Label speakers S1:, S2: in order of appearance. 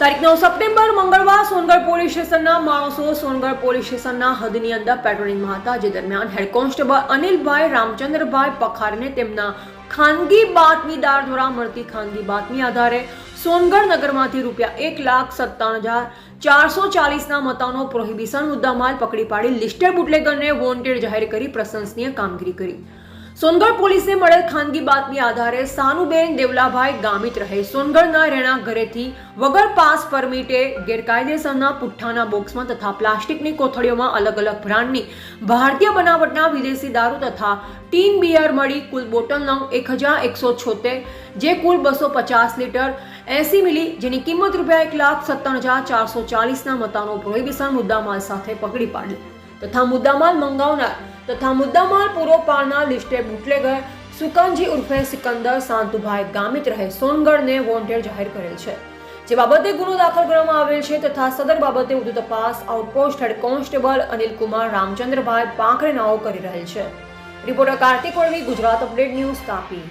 S1: તારીખ 9 સપ્ટેમ્બર મંગળવાર સોનગઢ પોલીસ સ્ટેશનના માણસો સોનગઢ પોલીસ સ્ટેશનના હદની અંદર પેટ્રોલિંગમાં હતા, જે દરમિયાન હેડ કોન્સ્ટેબલ અનિલભાઈ રામચંદ્રભાઈ પખારને તેમના ખાનગી બાતમીદાર દ્વારા મળતી ખાનગી બાતમી આધારે સોનગઢ નગરમાંથી ₹1,57,440ના મતાનો પ્રોહિબિશન મુદ્દામાલ પકડી પાડી લિસ્ટેડ બુટલેગરને વોન્ટેડ જાહેર કરી પ્રશંસનીય કામગીરી કરી। સોનગઢ પોલીસને મળેલ ખાનગી બાતમી આધારે સાનુબેન દેવલાભાઈ ગામિત રહે સોનગઢના રહેણા ઘરેથી વગર પાસ પરમિટે ગેરકાયદેસરના પુઠ્ઠાના બોક્સમાં તથા પ્લાસ્ટિકની કોથળીઓમાં અલગ અલગ બ્રાન્ડની ભારતીય બનાવટના વિદેશી દારૂ તથા ટીન બિયર મળી કુલ બોટલ નંગ 1176, જે કુલ 250 લીટર 80 મિલી, જેની કિંમત ₹1,57,440ના મતાનો પ્રોહિબિશન મુદ્દામાલ સાથે પકડી પાડી તથા મુદ્દામાલ મંગાવનાર તથા મુદ્દામાલ પૂરો પાડનાર લિસ્ટેડ બુટલેગર સુકનજી ઉર્ફે સિકંદર શાંતુભાઈ ગામિત રહે સોનગઢને વોન્ટેડ જાહેર કરેલ છે, જે બાબતે ગુનો દાખલ કરવામાં આવેલ છે તથા સદર બાબતે વધુ તપાસ આઉટપોસ્ટ હેડ કોન્સ્ટેબલ અનિલકુમાર રામચંદ્રભાઈ પાંખરે નાઓ કરી રહેલ છે। Reporter Kartik Valvi, Gujarat update news, Tapi.